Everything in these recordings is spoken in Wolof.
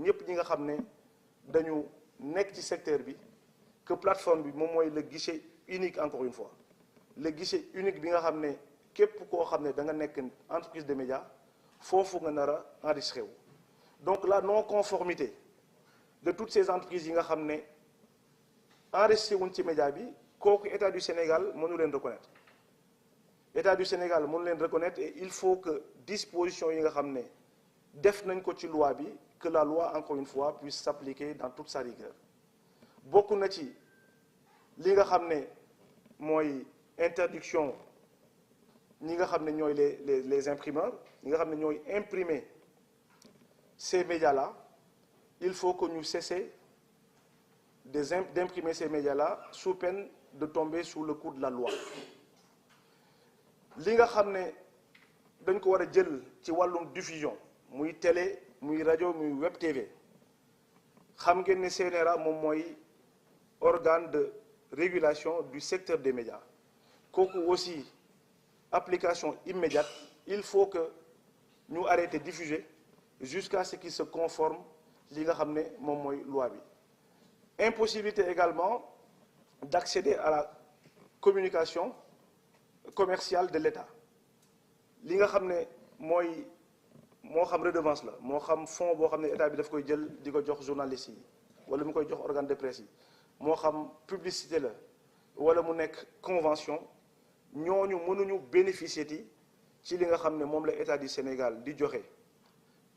ñëpp ñi nga xam ne dañu nekk ci secteur bi que plateforme bi moom mooy le guichet unique encore une fois le guichet unique bi nga xam ne képp koo xam ne da nga nekk entreprise de médias foofu nga nar a enregistré wu. Donc la non conformité de toutes ces entreprises yi nga xam ne enregistré wuñ ci média bi kooku état du Sénégal mënu leen reconnaître état du Sénégal mënu leen reconnaître et il faut que disposition yi nga xam ne def nañ ko ci loi bi que la loi encore une fois puisse s'appliquer dans toute sa rigueur. bokk na ci li nga xam ne mooy interdiction ñi nga xam ne ñooy les imprimeurs ñi nga xam ne ñooy imprimer ces médias-là. Il faut que nous cessions d'imprimer ces médias-là sous peine de tomber sous le coup de la loi. li nga xam ne dañ ko war a jël ci wàllum diffusion muy télé muy rajo muy web TV xam ngeen ne CNRA moom mooy organe de régulation du secteur des médias kooku aussi application immédiate il faut que ñu arrêter diffuser jusqu'à ce qu'il se conforme li nga xam ne moom mooy loi bi. Impossibilité également d'accéder à la communication commerciale de l'État li nga xam ne mooy moo xam redevance la moo xam fonds boo xam ne état bi daf koy jël di ko jox journalistes yi wala mu koy jox organe de presse yi moo xam publicité la wala mu nekk convention ñooñu mënuñu bénéficier ci li nga xam ne moom la état du Sénégal di joxe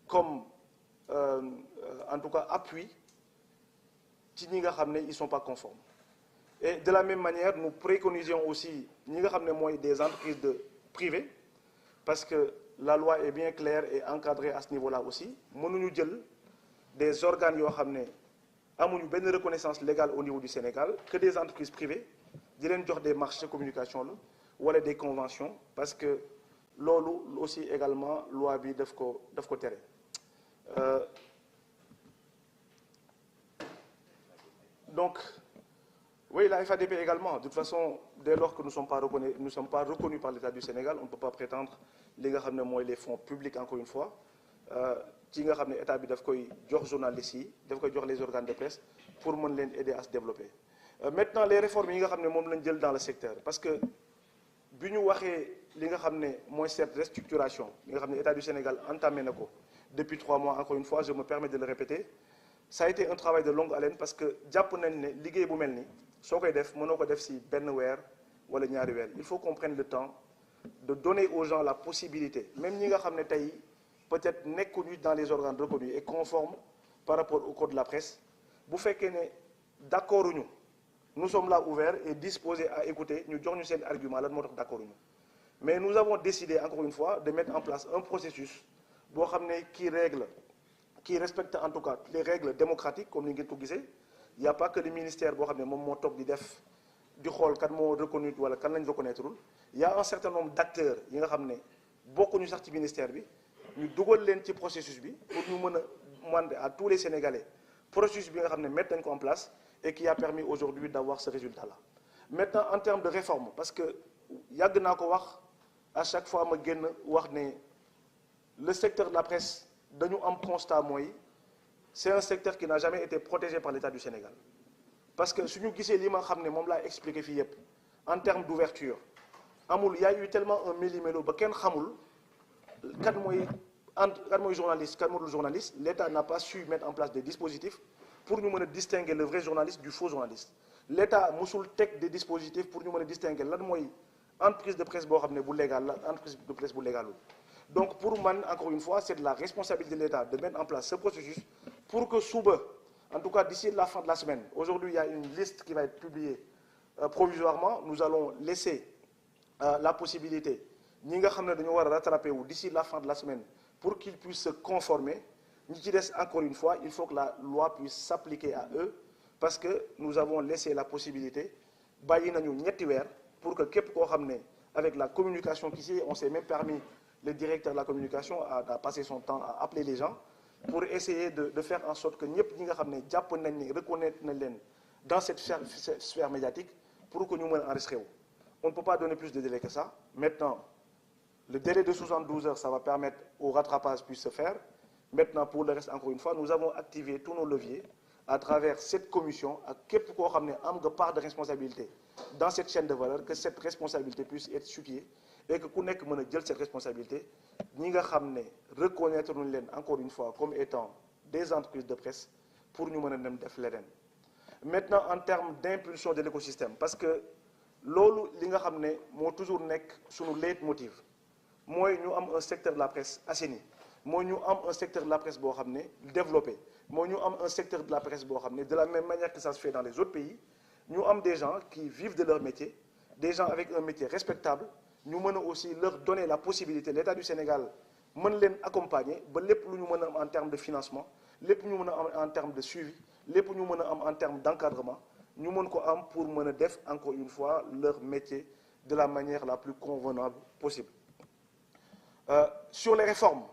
comme en tout cas appui ci ñi nga xam ne ils sont pas conformes. Et de la même manière nous préconisons aussi ñi nga xam ne mooy des entreprises privées parce que la loi est bien claire et encadrée à ce niveau-là aussi mënuñu jël des organes yoo xam ne amuñu benn reconnaissance légale au niveau du Sénégal que des entreprises privées di leen jox des marchés de communication la wala des conventions parce que loolu aussi également loi bi daf ko tere. Donc oui, la FADP également. De toute façon, dès lors que nous ne sommes pas reconnus par l'État du Sénégal, on ne peut pas prétendre li nga xam ne mooy les fonds publics encore une fois ci nga xam ne état bi daf koy jox journalistes yi daf koy jox les organes de presse pour mën leen aider à se développer. Maintenant les réformes yi nga xam ne moom lañ jël dans le secteur parce que bi ñu waxee li nga xam ne mooy cette restructuration li nga xam ne état du Sénégal entamé na ko depuis 3 mois encore une fois je me permets de le répéter. Ça a été un travail de longue haleine parce que jàpp nañ ne liggéey bu mel ni soo koy def mënoo ko def ci benn weer wala ñaari weer il faut qu'on prenne le temps de donner aux gens la possibilité même ñi nga xam ne tey peut-être nekkuñu dans les organes reconnus et conformes par rapport au code de la presse bu fekkee ne d'accorduñu nous sommes là ouverts et disposés à écouter ñu jox ñu seen argument lan moo tax d'accorduñu mais nous avons décidé encore une fois de mettre en place un processus boo xam ne qui respecte en tout cas les règles démocratiques comme ni ngeen ko gisee il y a pas que le ministère boo xam ne moom moo toog di def di xool kan moo reconnu wala kan lañ reconnaîtrul il y a un certain nombre d'acteurs yi nga xam ne bokkuñu sax ci ministère bi ñu dugal leen ci processus bi pour ñu mën a demander à tous les Sénégalais processus bi nga xam ne mettre nañ ko en place et qui a permis aujourd'hui d'avoir ce résultat-là. Maintenant en termes de réforme parce que yàgg naa ko wax à chaque fois ma génn wax ne le secteur de la presse dañu am constat mooy c'est un secteur qui n'a jamais été protégé par l'État du Sénégal parce que suñu gisee li ma xam ne moom laa expliqué fii yépp en termes d'ouverture amul y a eu tellement un méli-mélo ba kenn xamul kan mooy journaliste kan moo dul journaliste l'État n'a pas su mettre en place des dispositifs pour ñu mën a distinguer le vrai journaliste du faux journaliste l'État musul teg des dispositifs pour ñu mën a distinguer lan mooy entreprise de presse boo xam ne bu légal la entreprise de presse bu légalul. Donc pour man encore une fois c'est de la responsabilité de l'État de mettre en place ce processus pour que suba en tout cas d'ici la fin de la semaine aujourd'hui il y a une liste qui va être publiée provisoirement nous allons laisser la possibilité ñi nga xam ne dañoo war a rattraper wu d'ici la fin de la semaine pour qu'ils puissent se conformer ñi ci des encore une fois il faut que la loi puisse s'appliquer à eux parce que nous avons laissé la possibilité bàyyi nañu ñetti weer pour que képp koo xam ne avec la communication qu'ici on s'est même permis le directeur de la communication a passé son temps à appeler les gens pour essayer de faire en sorte que ñëpp ñi nga xam ne jàpp nañ ne reconnaître nañ leen dans cette sphère médiatique pour que ñu mën a enregistrer wu. On ne peut pas donner plus de délai que ça. Maintenant, le délai de 72 heures, ça va permettre au rattrapage puisse se faire. Maintenant, pour le reste, encore une fois, nous avons activé tous nos leviers à travers cette commission, à képp koo xam ne am nga part de responsabilité dans cette chaîne de valeur, que cette responsabilité puisse être située et que ku nekk mën a jël cette responsabilité ñi nga xam ne reconnaître nañu leen encore une fois comme étant des entreprises de presse pour ñu mën a dem def leneen. Maintenant, en termes d'impulsion de l'écosystème, parce que loolu li nga xam ne moo toujours nekk suñu leitmotiv mooy ñu am un secteur de la presse assaini, mooy ñu am un secteur de la presse boo xam ne développé, mooy ñu am un secteur de la presse boo xam ne de la même manière que ça se fait dans les autres pays, ñu am des gens qui vivent de leur métier, des gens avec un métier respectable, ñu mën a aussi leur donner la possibilité, l'État du Sénégal mën leen accompagner ba lépp lu ñu mën a am en termes de financement, lépp ñu mën a am en termes de suivi, lépp ñu mën a am en termes d'encadrement, ñu mën ko am pour mën a def encore une fois leur métier de la manière la plus convenable possible. Sur les réformes,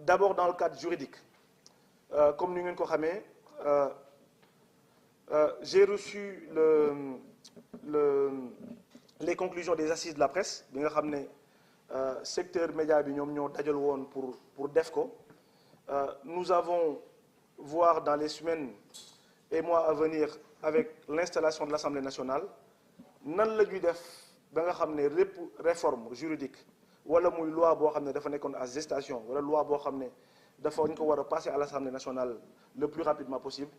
d'abord dans le cadre juridique, comme ni ngeen ko xamee, j'ai reçu les conclusions des assises de la presse bi nga xam ne secteur média bi ñoom ñoo dajal woon pour def ko. Nous allons voir dans les semaines et mois à venir avec l'installation de l'Assemblée nationale nan la ñuy def ba nga xam ne lépp réforme juridique wala muy loi boo xam ne dafa nekkoon à gestation wala loi boo xam ne dafa ñu ko war a passer à l'Assemblée nationale le plus rapidement possible,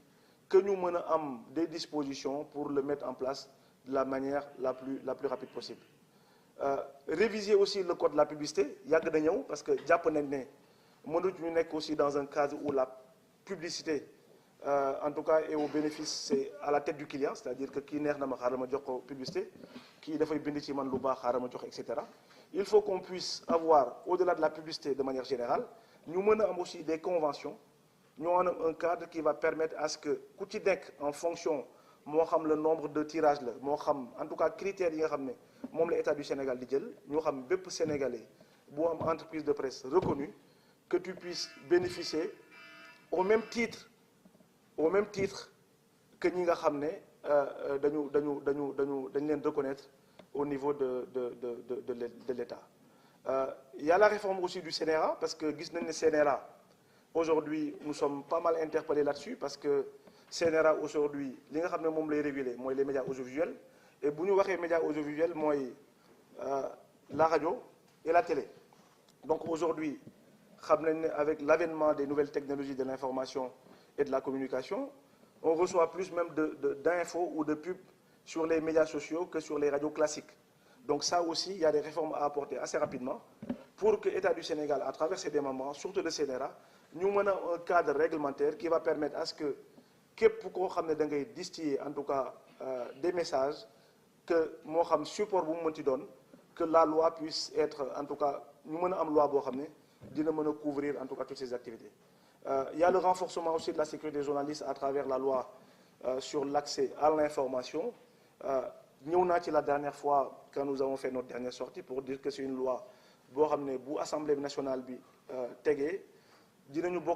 que ñu mën a am des dispositions pour le mettre en place de la manière la plus rapide possible. Réviser aussi le code de la publicité yàgg na ñëw parce que jàpp nañ ne mënut ñu nekk aussi dans un cadre où la publicité en tout cas est au bénéfice, c'est à la tête du client, c'est-à-dire que kii neex na ma xaaral ma jox ko publicité, kii dafay bind ci man lu baax xaaral ma jox etc. Il faut qu'on puisse avoir au-delà de la publicité de manière générale ñu mën a am aussi des conventions, ñu am un cadre qui va permettre à ce que ku ci nekk en fonction moo xam le nombre de tirages la moo xam en tout cas critères yi nga xam ne moom la État du Sénégal di jël ñu xam bépp Sénégalais bu am entreprise de presse reconnue que tu puisses bénéficier au même titre que ñi nga xam ne dañ leen reconnaître au niveau de l'État. Il y a la réforme aussi du CNRA parce que gis nañ ne CNRA aujourd'hui nous sommes pas mal interpellés là-dessus parce que CNRA aujourd'hui li nga xam ne moom lay réguler mooy les médias audiovisuels et bu ñu waxee médias audiovisuels mooy la radio et la télé. Donc aujourd'hui xam nañ ne avec l'avènement des nouvelles technologies de l'information et de la communication, on reçoit plus même d'infos ou de pubs sur les médias sociaux que sur les radios classiques. Donc ça aussi, il y a des réformes à apporter assez rapidement pour que l'État du Sénégal, à travers ses démembrements, surtout le CNRA, nous menons un cadre réglementaire qui va permettre à ce que képp koo xam ne da ngay distiller en tout cas des messages que moo xam support bu mu mënti doon que la loi puisse être en tout cas ñu mën a am loi boo xam ne dina mën a couvrir en tout cas toutes ces activités. Il y a le renforcement aussi de la sécurité des journalistes à travers la loi sur l'accès à l'information. Ñëw naa ci la dernière fois quand nous avons fait notre dernière sortie pour dire que c'est une loi boo xam ne bu Assemblée nationale bi tegee dinañu bokk